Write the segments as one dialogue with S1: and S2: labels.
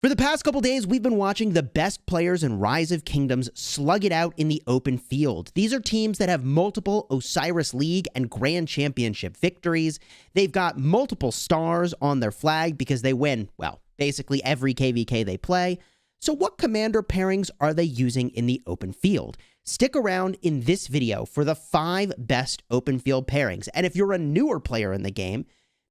S1: For the past couple days, we've been watching the best players in Rise of Kingdoms slug it out in the open field. These are teams that have multiple Osiris League and Grand Championship victories. They've got multiple stars on their flag because they win, well, basically every KVK they play. So what commander pairings are they using in the open field? Stick around in this video for the 5 best open field pairings. And if you're a newer player in the game,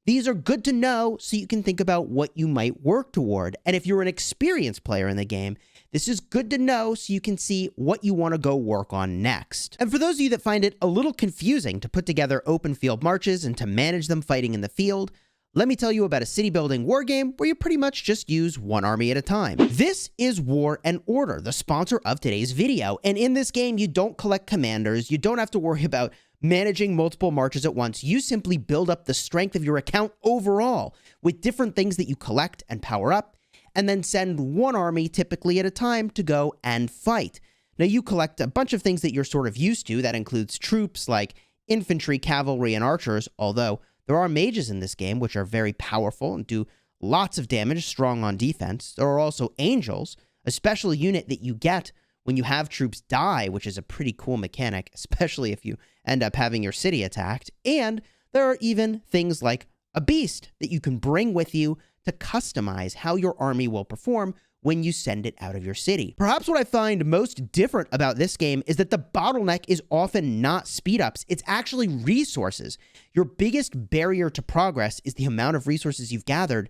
S1: these are good to know so you can think about what you might work toward. And if you're an experienced player in the game, this is good to know so you can see what you want to go work on next. And for those of you that find it a little confusing to put together open field marches and to manage them fighting in the field, let me tell you about a city building war game where you pretty much just use one army at a time. This is War and Order, the sponsor of today's video. And in this game, you don't collect commanders. You don't have to worry about managing multiple marches at once. You simply build up the strength of your account overall with different things that you collect and power up, and then send one army typically at a time to go and fight. Now you collect a bunch of things that you're sort of used to. That includes troops like infantry, cavalry, and archers, although there are mages in this game which are very powerful and do lots of damage, strong on defense. There are also angels, a special unit that you get when you have troops die, which is a pretty cool mechanic, especially if you end up having your city attacked. And there are even things like a beast that you can bring with you to customize how your army will perform when you send it out of your city. Perhaps what I find most different about this game is that the bottleneck is often not speed ups, it's actually resources. Your biggest barrier to progress is the amount of resources you've gathered.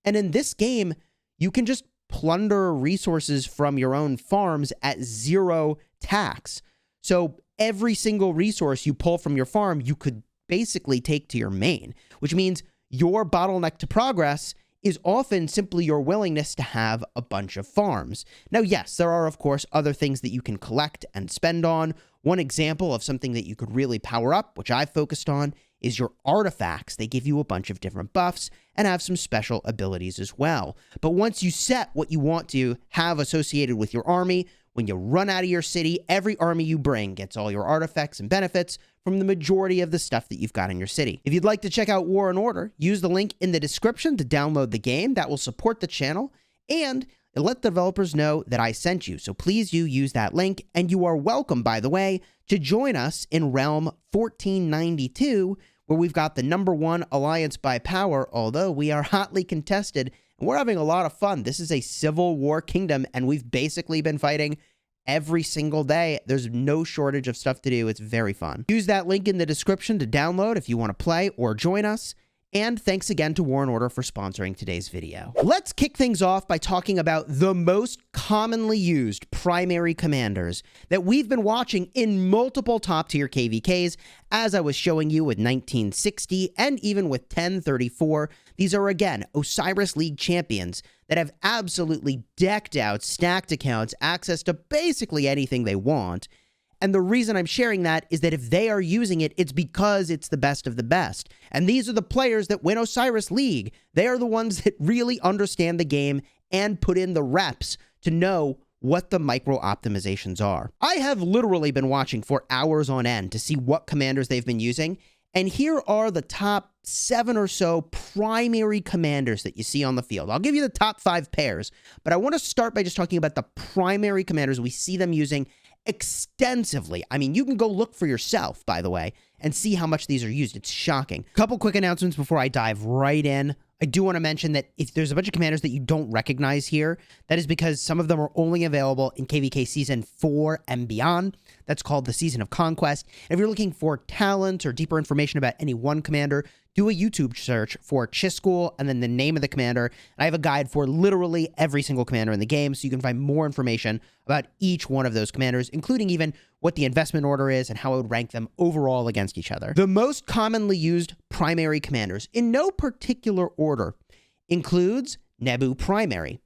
S1: And in this game, you can just plunder resources from your own farms at 0 tax. So every single resource you pull from your farm, you could basically take to your main, which means your bottleneck to progress is often simply your willingness to have a bunch of farms. Now, yes, there are, of course, other things that you can collect and spend on. One example of something that you could really power up, which I've focused on, is your artifacts. They give you a bunch of different buffs and have some special abilities as well. But once you set what you want to have associated with your army, when you run out of your city, every army you bring gets all your artifacts and benefits from the majority of the stuff that you've got in your city. If you'd like to check out War and Order, use the link in the description to download the game. That will support the channel and let developers know that I sent you. So please use that link, and you are welcome, by the way, to join us in Realm 1492, where we've got the #1 alliance by power, although we are hotly contested, and we're having a lot of fun. This is a civil war kingdom, and we've basically been fighting every single day. There's no shortage of stuff to do. It's very fun. Use that link in the description to download if you want to play or join us. And thanks again to War and Order for sponsoring today's video. Let's kick things off by talking about the most commonly used primary commanders that we've been watching in multiple top-tier KVKs, as I was showing you with 1960 and even with 1034. These are, again, Osiris League champions that have absolutely decked out, stacked accounts, access to basically anything they want. And the reason I'm sharing that is that if they are using it, it's because it's the best of the best. And these are the players that win Osiris League. They are the ones that really understand the game and put in the reps to know what the micro optimizations are. I have literally been watching for hours on end to see what commanders they've been using. And here are the top 7 or so primary commanders that you see on the field. I'll give you the top 5 pairs, but I want to start by just talking about the primary commanders we see them using extensively. I mean, you can go look for yourself, by the way, and see how much these are used. It's shocking. Couple quick announcements before I dive right in. I do want to mention that if there's a bunch of commanders that you don't recognize here, that is because some of them are only available in KVK Season 4 and beyond. That's called the Season of Conquest. And if you're looking for talent or deeper information about any one commander, do a YouTube search for Chisgule and then the name of the commander. And I have a guide for literally every single commander in the game, so you can find more information about each one of those commanders, including even what the investment order is and how I would rank them overall against each other. The most commonly used primary commanders, in no particular order, includes Nebu Primary.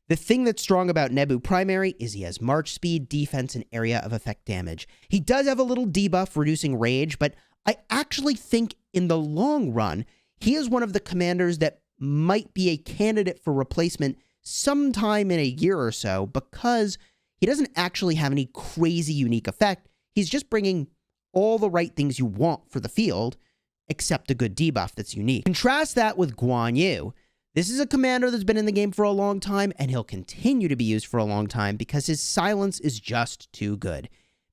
S1: The thing that's strong about Nebu Primary is he has march speed, defense, and area of effect damage. He does have a little debuff reducing rage, but I actually think in the long run, he is one of the commanders that might be a candidate for replacement sometime in a year or so, because he doesn't actually have any crazy unique effect. He's just bringing all the right things you want for the field, except a good debuff that's unique. Contrast that with Guan Yu. This is a commander that's been in the game for a long time, and he'll continue to be used for a long time because his silence is just too good.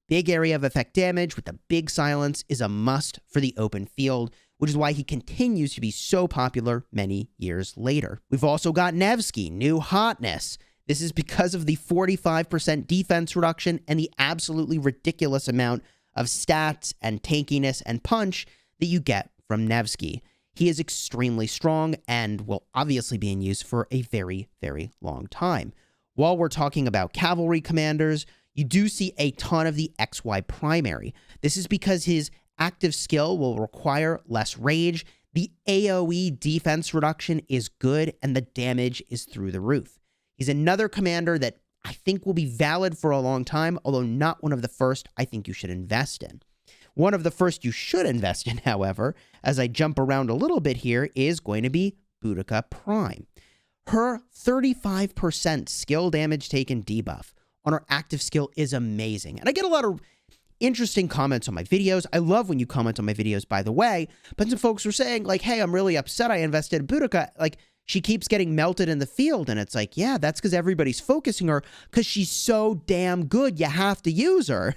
S1: Big area of effect damage with the big silence is a must for the open field, which is why he continues to be so popular many years later. We've also got Nevsky, new hotness. This is because of the 45% defense reduction and the absolutely ridiculous amount of stats and tankiness and punch that you get from Nevsky. He is extremely strong and will obviously be in use for a very, very long time. While we're talking about cavalry commanders, you do see a ton of the XY primary. This is because his active skill will require less rage, the AoE defense reduction is good, and the damage is through the roof. He's another commander that I think will be valid for a long time, although not one of the first I think you should invest in. One of the first you should invest in, however, as I jump around a little bit here, is going to be Boudica Prime. Her 35% skill damage taken debuff on her active skill is amazing. And I get a lot of interesting comments on my videos. I love when you comment on my videos, by the way, but some folks were saying, like, hey, I'm really upset I invested in Boudica. Like, she keeps getting melted in the field. And it's like, yeah, that's because everybody's focusing her because she's so damn good. You have to use her.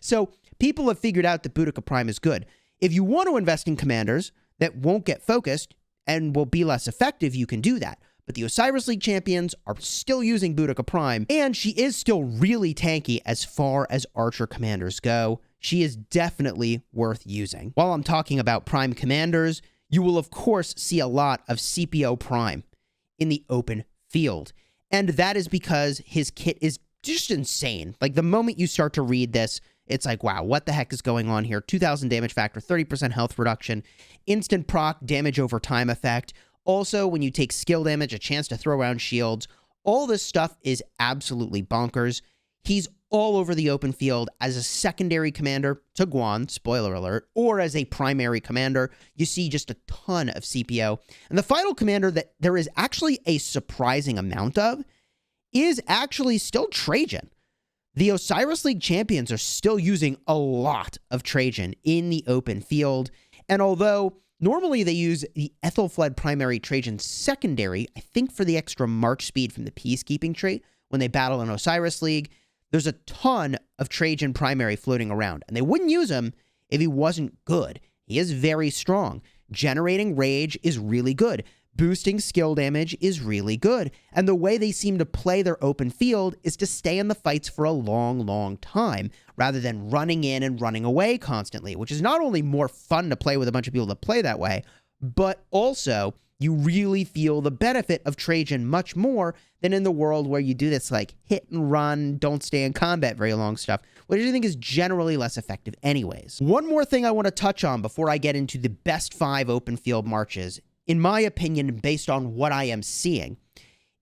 S1: So people have figured out that Boudica Prime is good. If you want to invest in commanders that won't get focused and will be less effective, you can do that. But the Osiris League champions are still using Boudica Prime, and she is still really tanky as far as archer commanders go. She is definitely worth using. While I'm talking about Prime commanders, you will of course see a lot of CPO Prime in the open field. And that is because his kit is just insane. Like, the moment you start to read this, it's like, wow, what the heck is going on here? 2,000 damage factor, 30% health reduction, instant proc, damage over time effect. Also, when you take skill damage, a chance to throw around shields. All this stuff is absolutely bonkers. He's all over the open field as a secondary commander to Guan, spoiler alert, or as a primary commander. You see just a ton of CPO. And the final commander that there is actually a surprising amount of is actually still Trajan. The Osiris League champions are still using a lot of Trajan in the open field. And although normally they use the Ethelfled primary Trajan secondary, I think for the extra march speed from the peacekeeping trait when they battle in Osiris League, there's a ton of Trajan primary floating around. And they wouldn't use him if he wasn't good. He is very strong. Generating rage is really good. Boosting skill damage is really good. And the way they seem to play their open field is to stay in the fights for a long, long time, rather than running in and running away constantly, which is not only more fun to play with a bunch of people that play that way, but also you really feel the benefit of Trajan much more than in the world where you do this like hit and run, don't stay in combat very long stuff, which I think is generally less effective anyways. One more thing I want to touch on before I get into the best 5 open field marches, in my opinion, based on what I am seeing,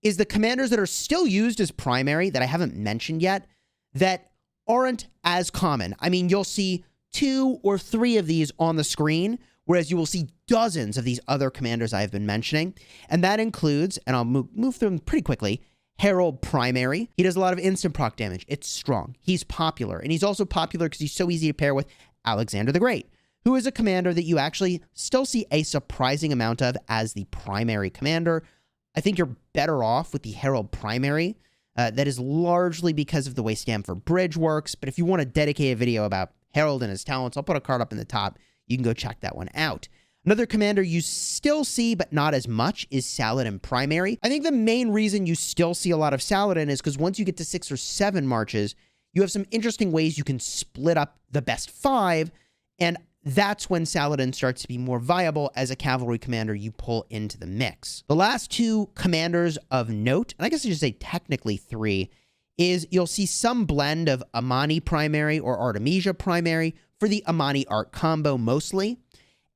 S1: is the commanders that are still used as primary that I haven't mentioned yet that aren't as common. I mean, you'll see 2 or 3 of these on the screen, whereas you will see dozens of these other commanders I've been mentioning. And that includes, and I'll move through them pretty quickly, Herald Primary. He does a lot of instant proc damage. It's strong. He's popular. And he's also popular because he's so easy to pair with Alexander the Great, who is a commander that you actually still see a surprising amount of as the primary commander. I think you're better off with the Herald Primary. That is largely because of the way Stamford Bridge works. But if you want a dedicated video about Herald and his talents, I'll put a card up in the top. You can go check that one out. Another commander you still see, but not as much, is Saladin Primary. I think the main reason you still see a lot of Saladin is because once you get to 6 or 7 marches, you have some interesting ways you can split up the best 5, and that's when Saladin starts to be more viable as a cavalry commander you pull into the mix. The last 2 commanders of note, and I guess I should say technically 3, is you'll see some blend of Amani Primary or Artemisia Primary for the Amani Art combo mostly,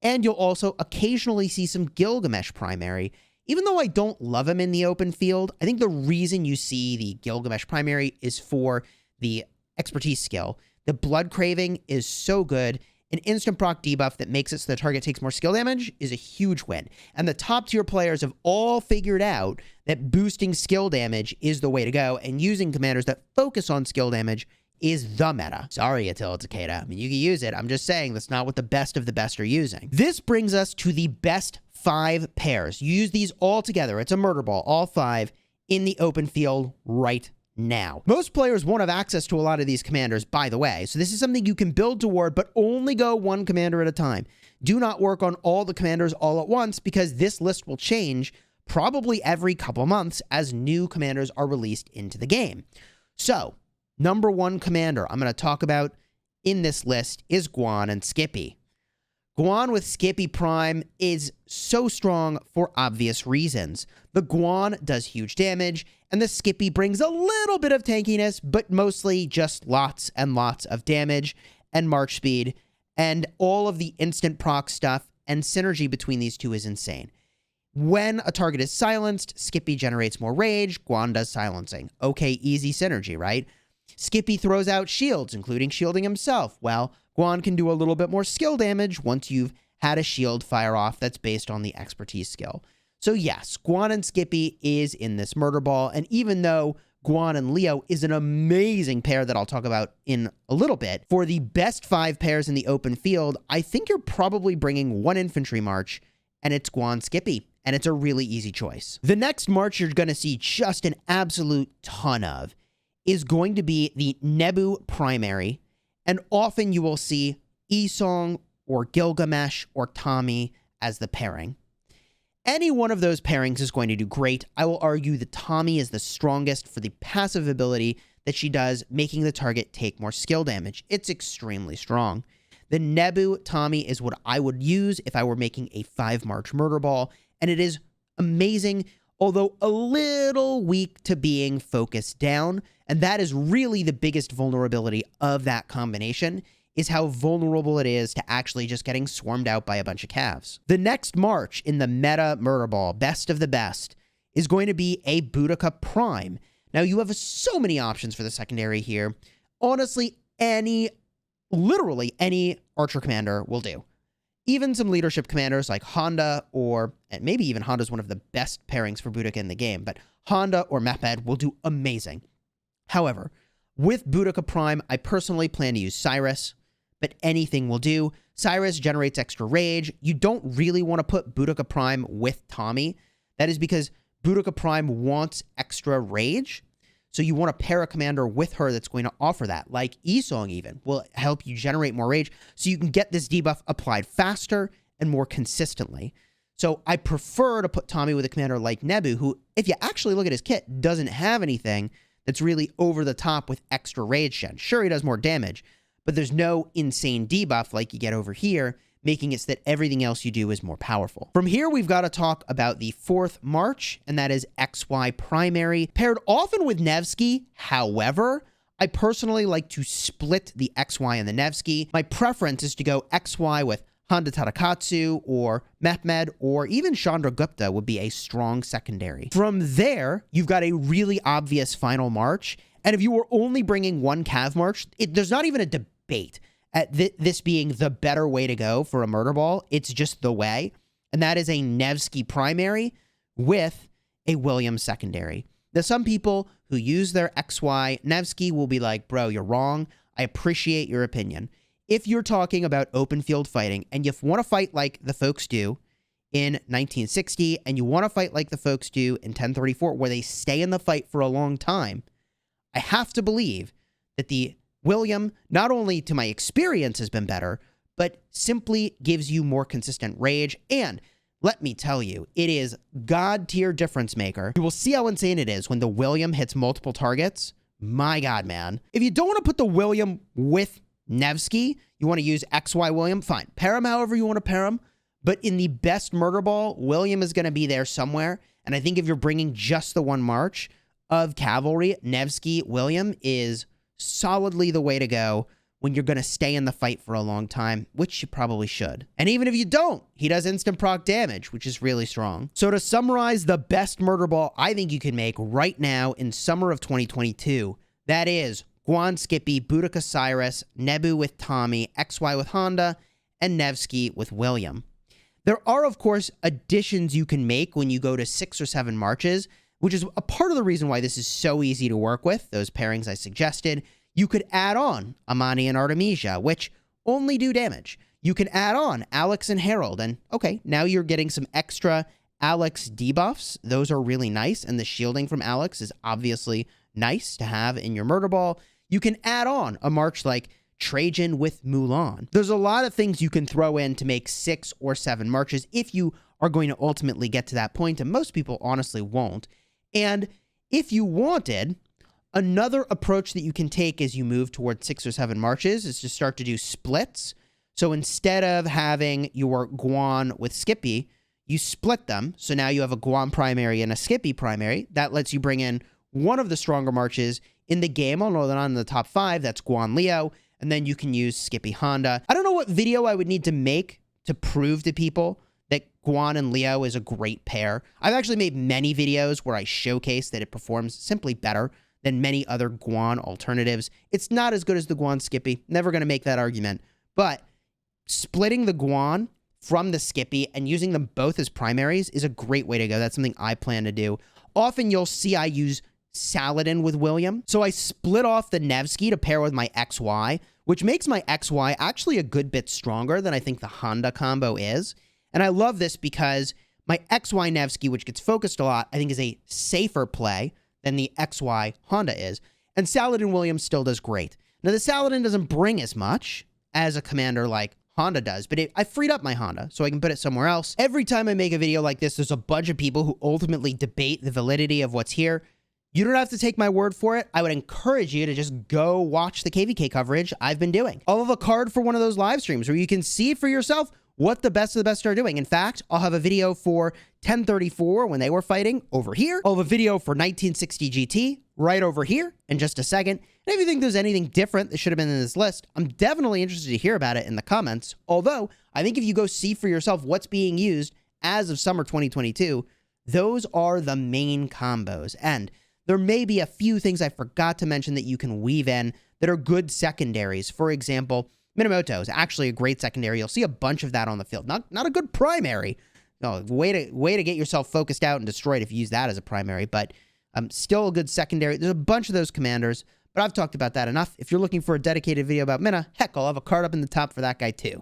S1: and you'll also occasionally see some Gilgamesh Primary. Even though I don't love him in the open field, I think the reason you see the Gilgamesh Primary is for the expertise skill. The Blood Craving is so good. An instant proc debuff that makes it so the target takes more skill damage is a huge win. And the top tier players have all figured out that boosting skill damage is the way to go, and using commanders that focus on skill damage is the meta. Sorry, Attila Takeda. I mean, you can use it. I'm just saying that's not what the best of the best are using. This brings us to the best 5 pairs. You use these all together. It's a murder ball, all 5 in the open field right now. Most players won't have access to a lot of these commanders, by the way. So this is something you can build toward, but only go one commander at a time. Do not work on all the commanders all at once because this list will change probably every couple months as new commanders are released into the game. So, number 1 commander I'm going to talk about in this list is Guan and Skippy. Guan with Skippy Prime is so strong for obvious reasons. The Guan does huge damage, and the Skippy brings a little bit of tankiness, but mostly just lots and lots of damage and march speed, and all of the instant proc stuff and synergy between these two is insane. When a target is silenced, Skippy generates more rage, Guan does silencing. Okay, easy synergy, right? Skippy throws out shields, including shielding himself. Well, Guan can do a little bit more skill damage once you've had a shield fire off that's based on the expertise skill. So yes, Guan and Skippy is in this murder ball, and even though Guan and Leo is an amazing pair that I'll talk about in a little bit, for the best 5 pairs in the open field, I think you're probably bringing 1 infantry march, and it's Guan Skippy. And it's a really easy choice. The next march you're going to see just an absolute ton of is going to be the Nebu primary, and often you will see Esong or Gilgamesh or Tommy as the pairing. Any one of those pairings is going to do great. I will argue that Tommy is the strongest for the passive ability that she does, making the target take more skill damage. It's extremely strong. The Nebu Tommy is what I would use if I were making a 5-march murder ball, and it is amazing, although a little weak to being focused down, and that is really the biggest vulnerability of that combination, is how vulnerable it is to actually just getting swarmed out by a bunch of calves. The next march in the meta murder ball, best of the best, is going to be a Boudica Prime. Now, you have so many options for the secondary here. Honestly, literally any archer commander will do. Even some leadership commanders like Honda, or maybe even Honda's one of the best pairings for Boudica in the game, but Honda or Mehmed will do amazing. However, with Boudica Prime, I personally plan to use Cyrus, but anything will do. Cyrus generates extra rage. You don't really want to put Boudica Prime with Tommy. That is because Boudica Prime wants extra rage. So you want to pair a commander with her that's going to offer that, like Esong even, will help you generate more rage so you can get this debuff applied faster and more consistently. So I prefer to put Tommy with a commander like Nebu, who, if you actually look at his kit, doesn't have anything that's really over the top with extra rage gen. Sure, he does more damage, but there's no insane debuff like you get over here, making it so that everything else you do is more powerful. From here, we've got to talk about the 4th march, and that is XY primary, paired often with Nevsky. However, I personally like to split the XY and the Nevsky. My preference is to go XY with Honda Tadakatsu or Mehmed, or even Chandragupta would be a strong secondary. From there, you've got a really obvious final march, and if you were only bringing 1 Cav march, there's not even a debate at this being the better way to go for a murder ball. It's just the way, and that is a Nevsky primary with a Williams secondary. Now, some people who use their XY Nevsky will be like, bro, you're wrong. I appreciate your opinion. If you're talking about open field fighting and you want to fight like the folks do in 1960 and you want to fight like the folks do in 1034 where they stay in the fight for a long time, I have to believe that the William, not only to my experience has been better, but simply gives you more consistent rage. And let me tell you, it is God tier difference maker. You will see how insane it is when the William hits multiple targets. My God, man. If you don't want to put the William with Nevsky, you want to use XY William, fine. Pair him however you want to pair him. But in the best murder ball, William is going to be there somewhere. And I think if you're bringing just the 1 march of cavalry, Nevsky William is solidly the way to go when you're going to stay in the fight for a long time, which you probably should. And even if you don't, he does instant proc damage, which is really strong. So to summarize the best murder ball I think you can make right now in summer of 2022, that is Guan Skippy, Boudica Cyrus, Nebu with Tommy, XY with Honda, and Nevsky with William. There are, of course, additions you can make when you go to 6 or 7 marches, which is a part of the reason why this is so easy to work with, those pairings I suggested. You could add on Amani and Artemisia, which only do damage. You can add on Alex and Herald, and okay, now you're getting some extra Alex debuffs. Those are really nice, and the shielding from Alex is obviously nice to have in your murder ball. You can add on a march like Trajan with Mulan. There's a lot of things you can throw in to make 6 or 7 marches if you are going to ultimately get to that point, and most people honestly won't. And if you wanted, another approach that you can take as you move towards 6 or 7 marches is to start to do splits. So instead of having your Guan with Skippy, you split them. So now you have a Guan primary and a Skippy primary. That lets you bring in one of the stronger marches in the game, although they're not in the top 5. That's Guan Leo. And then you can use Skippy Honda. I don't know what video I would need to make to prove to people that Guan and Leo is a great pair. I've actually made many videos where I showcase that it performs simply better than many other Guan alternatives. It's not as good as the Guan Skippy. Never going to make that argument. But splitting the Guan from the Skippy and using them both as primaries is a great way to go. That's something I plan to do. Often you'll see I use Saladin with William. So I split off the Nevsky to pair with my XY, which makes my XY actually a good bit stronger than I think the Honda combo is. And I love this because my XY Nevsky, which gets focused a lot, I think is a safer play than the XY Honda is. And Saladin Williams still does great. Now, the Saladin doesn't bring as much as a commander like Honda does, but I freed up my Honda, so I can put it somewhere else. Every time I make a video like this, there's a bunch of people who ultimately debate the validity of what's here. You don't have to take my word for it. I would encourage you to just go watch the KVK coverage I've been doing. I'll have a card for one of those live streams where you can see for yourself what the best of the best are doing. In fact, I'll have a video for 1034 when they were fighting over here. I'll have a video for 1960 GT right over here in just a second. And if you think there's anything different that should have been in this list, I'm definitely interested to hear about it in the comments. Although, I think if you go see for yourself what's being used as of summer 2022, those are the main combos. And there may be a few things I forgot to mention that you can weave in that are good secondaries. For example, Minamoto is actually a great secondary. You'll see a bunch of that on the field. Not a good primary. No, way to get yourself focused out and destroyed if you use that as a primary, but still a good secondary. There's a bunch of those commanders, but I've talked about that enough. If you're looking for a dedicated video about Mina, heck, I'll have a card up in the top for that guy too.